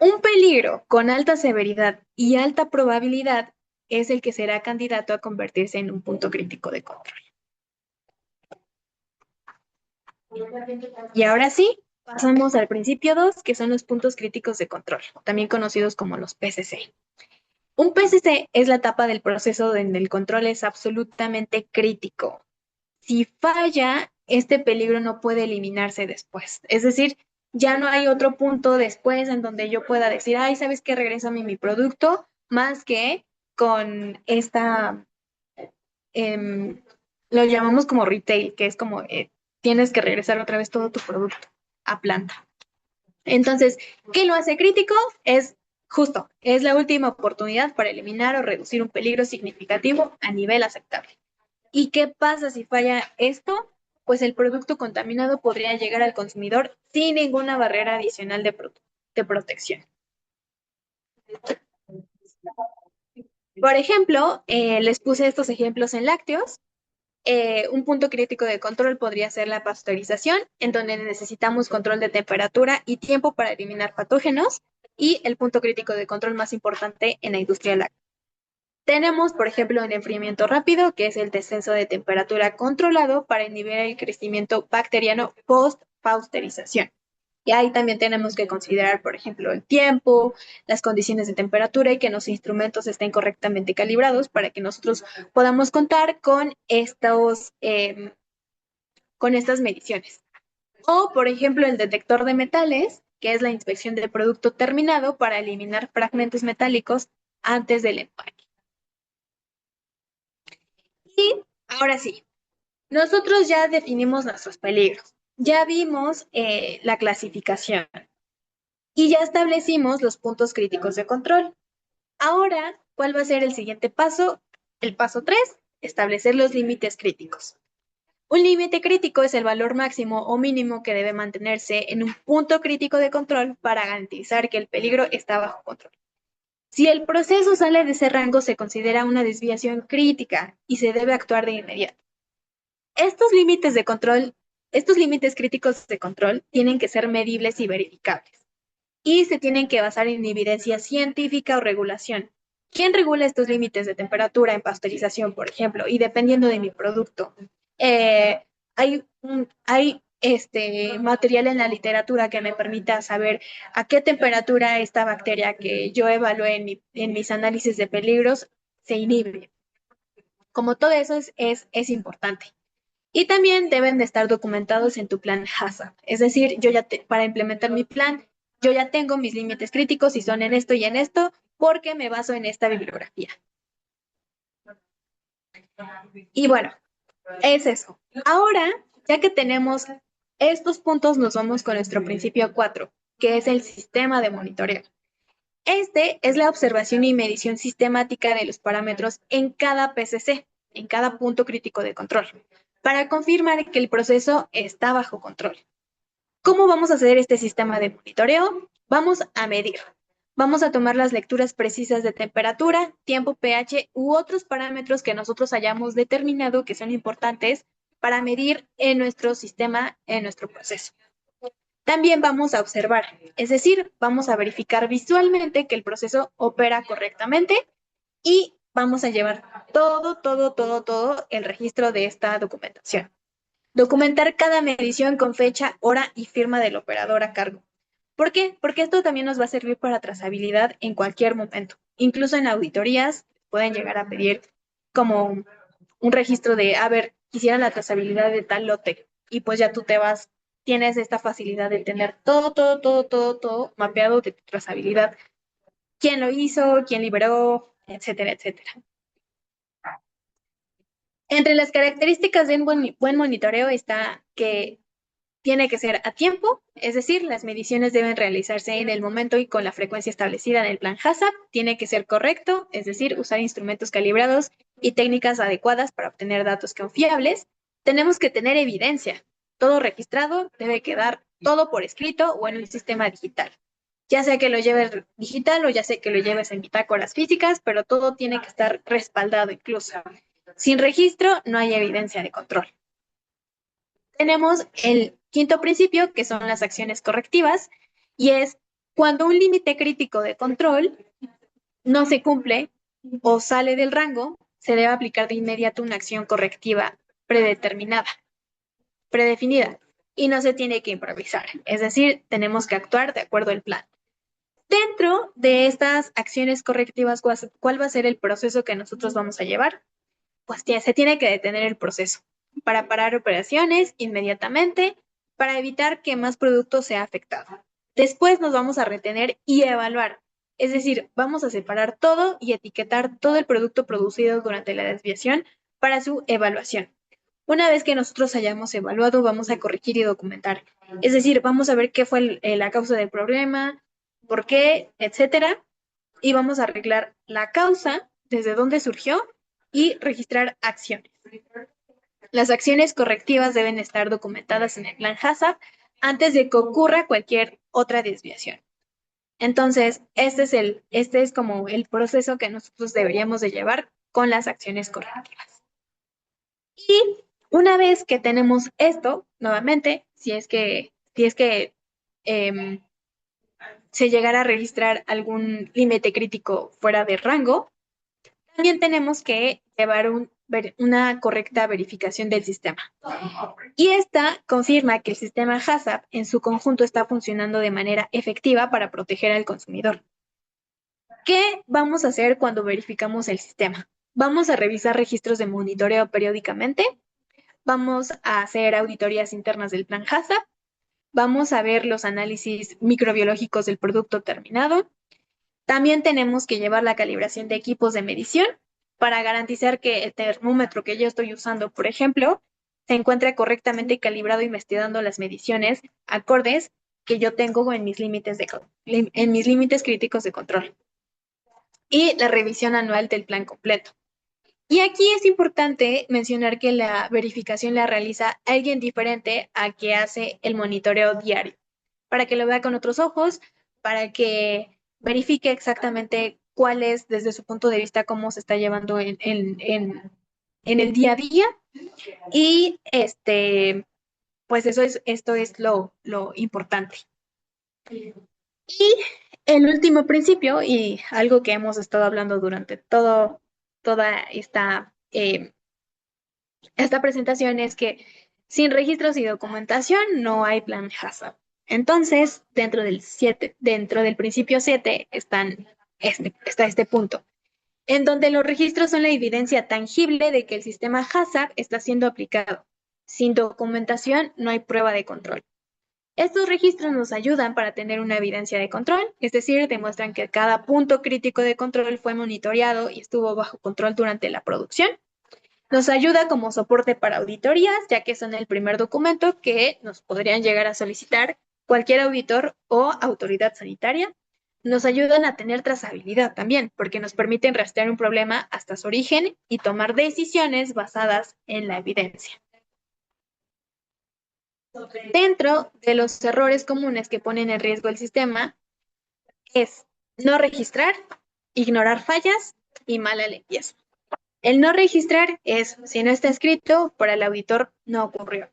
Speaker 2: un peligro con alta severidad y alta probabilidad es el que será candidato a convertirse en un punto crítico de control. Y ahora sí, pasamos al principio 2, que son los puntos críticos de control, también conocidos como los PCC. Un PCC es la etapa del proceso donde el control es absolutamente crítico. Si falla, este peligro no puede eliminarse después. Es decir, ya no hay otro punto después en donde yo pueda decir, ay, ¿sabes qué? Regrésame mi producto, más que con em, lo llamamos como retail, que es como tienes que regresar otra vez todo tu producto a planta. Entonces, ¿qué lo hace crítico? Es la última oportunidad para eliminar o reducir un peligro significativo a nivel aceptable. ¿Y qué pasa si falla esto? Pues el producto contaminado podría llegar al consumidor sin ninguna barrera adicional de protección. Por ejemplo, les puse estos ejemplos en lácteos. Un punto crítico de control podría ser la pasteurización, en donde necesitamos control de temperatura y tiempo para eliminar patógenos, y el punto crítico de control más importante en la industria láctea. Tenemos, por ejemplo, el enfriamiento rápido, que es el descenso de temperatura controlado para inhibir el crecimiento bacteriano post-pasteurización. Y ahí también tenemos que considerar, por ejemplo, el tiempo, las condiciones de temperatura y que los instrumentos estén correctamente calibrados para que nosotros podamos contar con estas mediciones. O, por ejemplo, el detector de metales, que es la inspección del producto terminado para eliminar fragmentos metálicos antes del empaque. Y ahora sí, nosotros ya definimos nuestros peligros, ya vimos la clasificación y ya establecimos los puntos críticos de control. Ahora, ¿cuál va a ser el siguiente paso? El paso 3: establecer los límites críticos. Un límite crítico es el valor máximo o mínimo que debe mantenerse en un punto crítico de control para garantizar que el peligro está bajo control. Si el proceso sale de ese rango, se considera una desviación crítica y se debe actuar de inmediato. Estos límites de control, estos límites críticos de control tienen que ser medibles y verificables y se tienen que basar en evidencia científica o regulación. ¿Quién regula estos límites de temperatura en pasteurización, por ejemplo? Y dependiendo de mi producto, hay material en la literatura que me permita saber a qué temperatura esta bacteria que yo evalué en mis análisis de peligros se inhibe. Como todo eso es importante. Y también deben de estar documentados en tu plan HACCP. Es decir, para implementar mi plan, yo ya tengo mis límites críticos y son en esto y en esto, porque me baso en esta bibliografía. Y bueno, es eso. Ahora, ya que tenemos estos puntos, nos vamos con nuestro principio 4, que es el sistema de monitoreo. Este es la observación y medición sistemática de los parámetros en cada PCC, en cada punto crítico de control, para confirmar que el proceso está bajo control. ¿Cómo vamos a hacer este sistema de monitoreo? Vamos a medir. Vamos a tomar las lecturas precisas de temperatura, tiempo, pH u otros parámetros que nosotros hayamos determinado que son importantes para medir en nuestro sistema, en nuestro proceso. También vamos a observar, es decir, vamos a verificar visualmente que el proceso opera correctamente y vamos a llevar todo el registro de esta documentación. Documentar cada medición con fecha, hora y firma del operador a cargo. ¿Por qué? Porque esto también nos va a servir para trazabilidad en cualquier momento. Incluso en auditorías pueden llegar a pedir como un registro de, a ver, quisiera la trazabilidad de tal lote. Y pues ya tú te vas, tienes esta facilidad de tener todo mapeado de tu trazabilidad. ¿Quién lo hizo? ¿Quién liberó? Etcétera, etcétera. Entre las características de un buen monitoreo está que tiene que ser a tiempo, es decir, las mediciones deben realizarse en el momento y con la frecuencia establecida en el plan HACCP. Tiene que ser correcto, es decir, usar instrumentos calibrados y técnicas adecuadas para obtener datos confiables. Tenemos que tener evidencia. Todo registrado debe quedar todo por escrito o en un sistema digital. Ya sea que lo lleves digital o ya sea que lo lleves en bitácoras físicas, pero todo tiene que estar respaldado incluso. Sin registro no hay evidencia de control. Tenemos el quinto principio, que son las acciones correctivas, y es cuando un límite crítico de control no se cumple o sale del rango, se debe aplicar de inmediato una acción correctiva predeterminada, predefinida, y no se tiene que improvisar. Es decir, tenemos que actuar de acuerdo al plan. Dentro de estas acciones correctivas, ¿cuál va a ser el proceso que nosotros vamos a llevar? Pues se tiene que detener el proceso para parar operaciones inmediatamente para evitar que más producto sea afectado. Después nos vamos a retener y evaluar. Es decir, vamos a separar todo y etiquetar todo el producto producido durante la desviación para su evaluación. Una vez que nosotros hayamos evaluado, vamos a corregir y documentar. Es decir, vamos a ver qué fue la causa del problema, por qué, etcétera, y vamos a arreglar la causa, desde dónde surgió y registrar acciones. Las acciones correctivas deben estar documentadas en el plan HACCP antes de que ocurra cualquier otra desviación. Entonces, este es como el proceso que nosotros deberíamos de llevar con las acciones correctivas. Y una vez que tenemos esto, nuevamente, si es que se llegara a registrar algún límite crítico fuera de rango, también tenemos que llevar un una correcta verificación del sistema. Y esta confirma que el sistema HACCP en su conjunto está funcionando de manera efectiva para proteger al consumidor. ¿Qué vamos a hacer cuando verificamos el sistema? Vamos a revisar registros de monitoreo periódicamente, vamos a hacer auditorías internas del plan HACCP, vamos a ver los análisis microbiológicos del producto terminado. También tenemos que llevar la calibración de equipos de medición para garantizar que el termómetro que yo estoy usando, por ejemplo, se encuentre correctamente calibrado y me esté dando las mediciones acordes que yo tengo en mis límites críticos de control. Y la revisión anual del plan completo. Y aquí es importante mencionar que la verificación la realiza alguien diferente a que hace el monitoreo diario, para que lo vea con otros ojos, para que verifique exactamente cuál es, desde su punto de vista, cómo se está llevando en el día a día. Y pues esto es lo importante. Y el último principio, y algo que hemos estado hablando durante toda esta presentación, es que sin registros y documentación no hay plan HACCP. Entonces, dentro del principio 7 está este punto, en donde los registros son la evidencia tangible de que el sistema HACCP está siendo aplicado. Sin documentación no hay prueba de control. Estos registros nos ayudan para tener una evidencia de control, es decir, demuestran que cada punto crítico de control fue monitoreado y estuvo bajo control durante la producción. Nos ayuda como soporte para auditorías, ya que son el primer documento que nos podrían llegar a solicitar cualquier auditor o autoridad sanitaria. Nos ayudan a tener trazabilidad también, porque nos permiten rastrear un problema hasta su origen y tomar decisiones basadas en la evidencia. Dentro de los errores comunes que ponen en riesgo el sistema es no registrar, ignorar fallas y mala limpieza. El no registrar es, si no está escrito, para el auditor no ocurrió.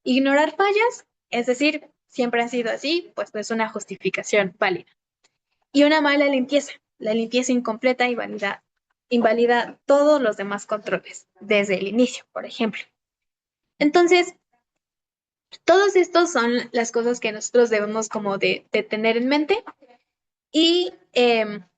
Speaker 2: Ignorar fallas, es decir, siempre ha sido así, pues no es una justificación válida. Y una mala limpieza, la limpieza incompleta invalida todos los demás controles, desde el inicio, por ejemplo. Entonces, todos estos son las cosas que nosotros debemos como de tener en mente y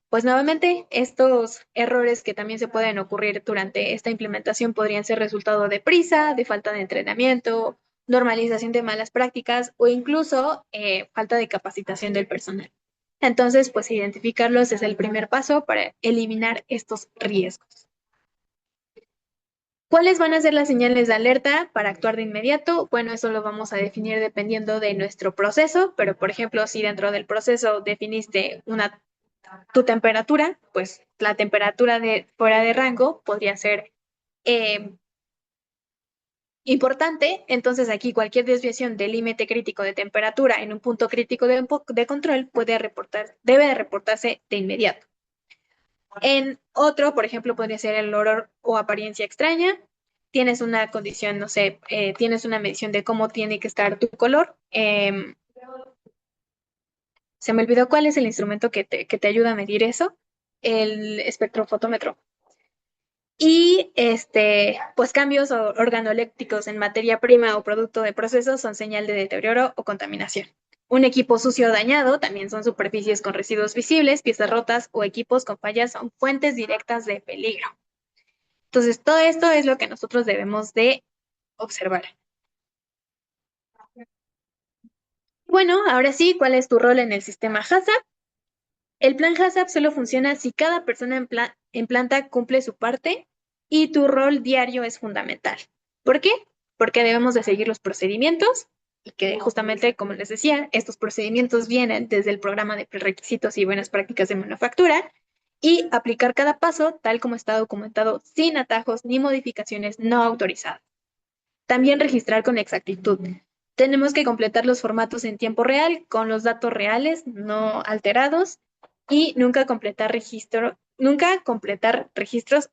Speaker 2: pues nuevamente estos errores que también se pueden ocurrir durante esta implementación podrían ser resultado de prisa, de falta de entrenamiento, normalización de malas prácticas o incluso falta de capacitación del personal. Entonces, pues identificarlos es el primer paso para eliminar estos riesgos. ¿Cuáles van a ser las señales de alerta para actuar de inmediato? Bueno, eso lo vamos a definir dependiendo de nuestro proceso, pero por ejemplo, si dentro del proceso definiste tu temperatura, pues la temperatura de fuera de rango podría ser importante. Entonces aquí cualquier desviación del límite crítico de temperatura en un punto crítico de control debe de reportarse de inmediato. En otro, por ejemplo, podría ser el olor o apariencia extraña. Tienes una condición, no sé, tienes una medición de cómo tiene que estar tu color. Se me olvidó cuál es el instrumento que te ayuda a medir eso. El espectrofotómetro. Y pues cambios organolépticos en materia prima o producto de proceso son señal de deterioro o contaminación. Un equipo sucio o dañado también son superficies con residuos visibles, piezas rotas o equipos con fallas son fuentes directas de peligro. Entonces, todo esto es lo que nosotros debemos de observar. Bueno, ahora sí, ¿cuál es tu rol en el sistema HACCP? El plan HACCP solo funciona si cada persona en planta cumple su parte y tu rol diario es fundamental. ¿Por qué? Porque debemos de seguir los procedimientos y que justamente, como les decía, estos procedimientos vienen desde el programa de prerequisitos y buenas prácticas de manufactura y aplicar cada paso tal como está documentado sin atajos ni modificaciones no autorizadas. También registrar con exactitud. Tenemos que completar los formatos en tiempo real con los datos reales, no alterados, y nunca completar registros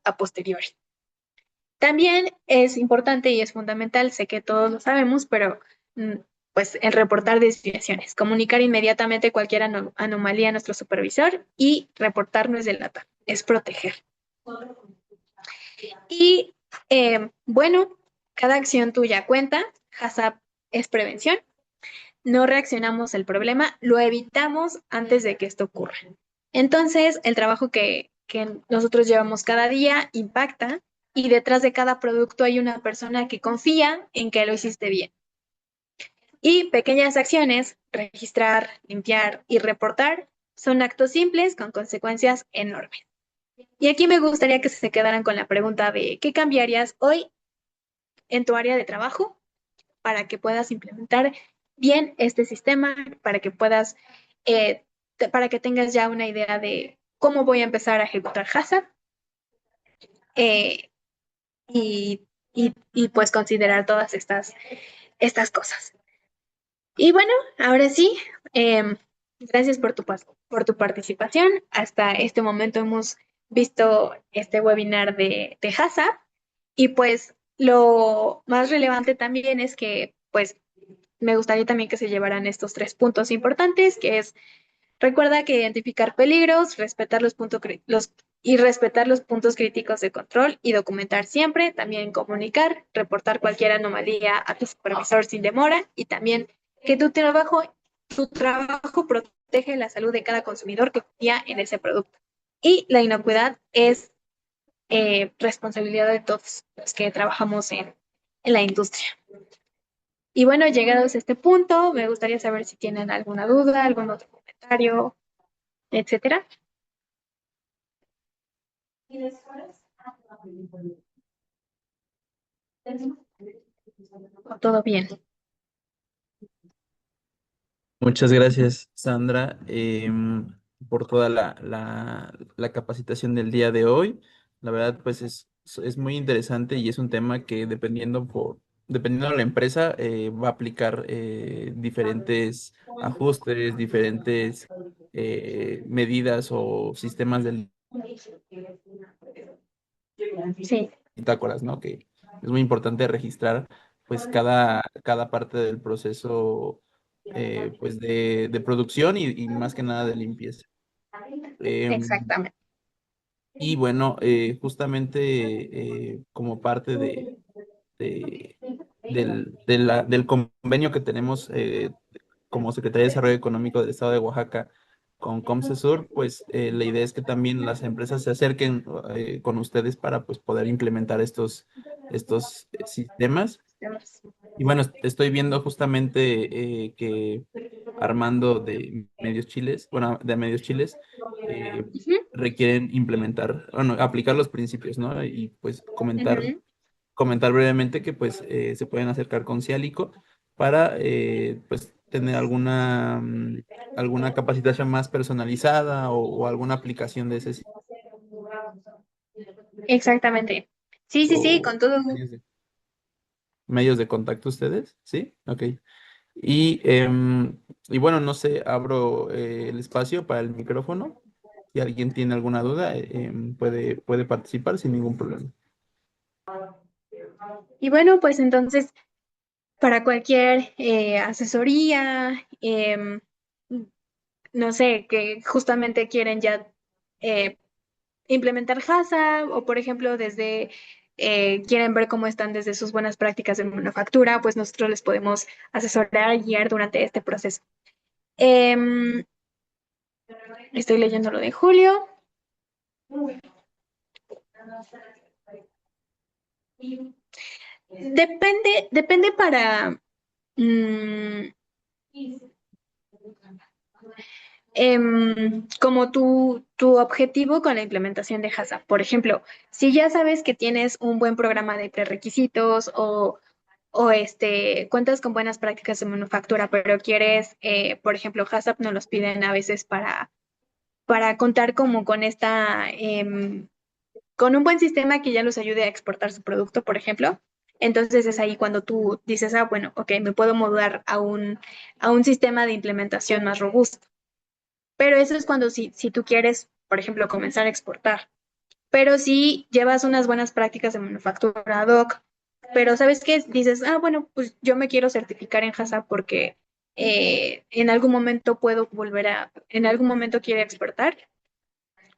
Speaker 2: a posteriori. También es importante y es fundamental, sé que todos lo sabemos, pero pues el reportar desviaciones, comunicar inmediatamente cualquier anomalía a nuestro supervisor y reportar no es delatar, es proteger. Y Bueno, cada acción tuya cuenta. HACCP es prevención. No reaccionamos al problema, lo evitamos antes de que esto ocurra. Entonces, el trabajo que nosotros llevamos cada día impacta y detrás de cada producto hay una persona que confía en que lo hiciste bien. Y pequeñas acciones, registrar, limpiar y reportar, son actos simples con consecuencias enormes. Y aquí me gustaría que se quedaran con la pregunta de ¿qué cambiarías hoy en tu área de trabajo para que puedas implementar bien este sistema, para que puedas, para que tengas ya una idea de cómo voy a empezar a ejecutar HACCP eh, y pues considerar todas estas cosas. Y bueno, ahora sí, eh, gracias por tu participación. Hasta este momento hemos visto este webinar de HACCP y pues lo más relevante también es que pues me gustaría también que se llevaran estos tres puntos importantes, que es recuerda que identificar peligros, respetar los puntos críticos de control y documentar siempre, también comunicar, reportar cualquier anomalía a tu supervisor sin demora y también que tu trabajo protege la salud de cada consumidor que confía en ese producto. Y la inocuidad es responsabilidad de todos los que trabajamos en la industria. Y bueno, llegados a este punto, me gustaría saber si tienen alguna duda, algún otro comentario, etcétera. ¿O todo bien?
Speaker 1: Muchas gracias, Sandra, por toda la capacitación del día de hoy. La verdad, pues es muy interesante y es un tema que dependiendo de la empresa, va a aplicar diferentes ajustes, diferentes medidas o sistemas de
Speaker 2: Sí,
Speaker 1: bitácoras, ¿no? Que es muy importante registrar pues cada parte del proceso pues de producción y más que nada de limpieza. Em,
Speaker 2: exactamente.
Speaker 1: y bueno, justamente como parte de- del convenio que tenemos como Secretaría de Desarrollo Económico del Estado de Oaxaca con Comcesur, pues la idea es que también las empresas se acerquen con ustedes para pues poder implementar estos sistemas. Y bueno, estoy viendo justamente que Armando de Medios Chiles, bueno, de Medios Chiles, eh,
Speaker 2: Ujú,
Speaker 1: requieren implementar, bueno, aplicar los principios, ¿no? Y pues
Speaker 2: ujú.
Speaker 1: comentar brevemente que pues se pueden acercar con Cialico para pues tener alguna capacitación más personalizada o alguna aplicación de ese
Speaker 2: Exactamente. Sí, sí, sí,
Speaker 1: o
Speaker 2: con todo.
Speaker 1: medios de contacto ustedes, ¿sí? Ok. Y, y bueno, no sé, abro el espacio para el micrófono. Si alguien tiene alguna duda, puede participar sin ningún problema.
Speaker 2: Y bueno, pues entonces, para cualquier asesoría, no sé, que justamente quieren ya eh, implementar HACCP o, por ejemplo, desde quieren ver cómo están desde sus buenas prácticas de manufactura, pues nosotros les podemos asesorar y guiar durante este proceso. Em, Estoy leyendo lo de Julio. Depende para mm, como tu objetivo con la implementación de HACCP. Por ejemplo, si ya sabes que tienes un buen programa de prerequisitos o cuentas con buenas prácticas de manufactura, pero quieres, por ejemplo, HACCP nos los piden a veces para contar como con con un buen sistema que ya los ayude a exportar su producto, por ejemplo. Entonces es ahí cuando tú dices, ah, bueno, ok, me puedo mudar a un sistema de implementación más robusto. Pero eso es cuando si tú quieres, por ejemplo, comenzar a exportar. Pero si llevas unas buenas prácticas de manufactura ad hoc, pero ¿sabes qué? Dices, ah, bueno, pues yo me quiero certificar en HACCP porque en algún momento en algún momento quiero exportar,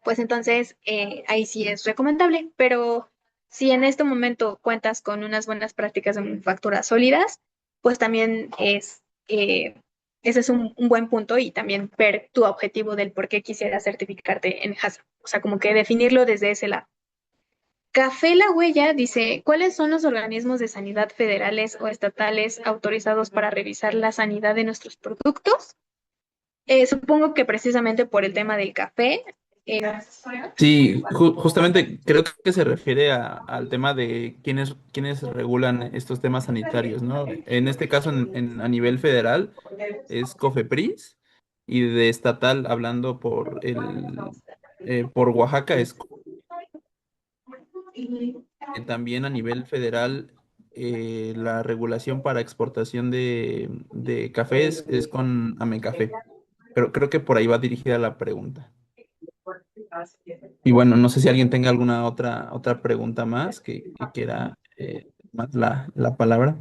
Speaker 2: pues entonces ahí sí es recomendable. Pero si en este momento cuentas con unas buenas prácticas de manufactura sólidas, pues también ese es un buen punto y también ver tu objetivo del por qué quisieras certificarte en HACCP. O sea, como que definirlo desde ese lado. Café La Huella dice, ¿cuáles son los organismos de sanidad federales o estatales autorizados para revisar la sanidad de nuestros productos? Supongo que precisamente por el tema del café. eh,
Speaker 1: Sí, justamente creo que se refiere al tema de quiénes regulan estos temas sanitarios, ¿no? En este caso, a nivel federal es COFEPRIS y de estatal, hablando por Oaxaca, también a nivel federal la regulación para exportación de café es con Amecafé, pero creo que por ahí va dirigida la pregunta. Y bueno, no sé si alguien tenga alguna otra pregunta más que quiera más la palabra.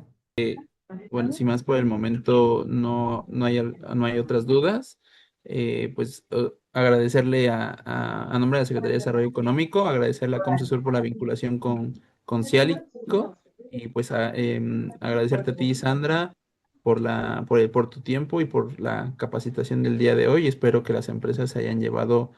Speaker 1: Bueno, si más por el momento no hay otras dudas, pues agradecerle a nombre de la Secretaría de Desarrollo Económico, agradecerle a Comcesur por la vinculación con Cialico y pues agradecerte a ti, Sandra, por tu tiempo y por la capacitación del día de hoy. Espero que las empresas se hayan llevado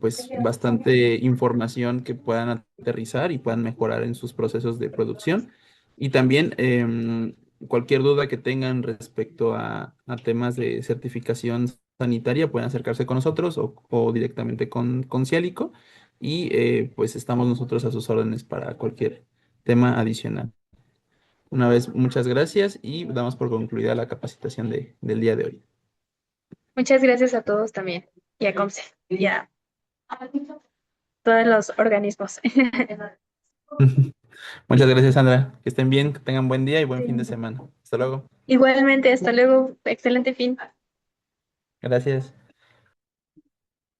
Speaker 1: pues bastante información que puedan aterrizar y puedan mejorar en sus procesos de producción. Y también cualquier duda que tengan respecto a temas de certificación sanitaria pueden acercarse con nosotros o directamente con Cialico y pues estamos nosotros a sus órdenes para cualquier tema adicional. Una vez, muchas gracias y damos por concluida la capacitación del día de hoy.
Speaker 2: Muchas gracias a todos también y a COMSE y a todos los organismos.
Speaker 1: Muchas gracias, Sandra. Que estén bien, que tengan buen día y buen fin de semana. Hasta luego.
Speaker 2: Igualmente, hasta luego. Excelente fin.
Speaker 1: Gracias.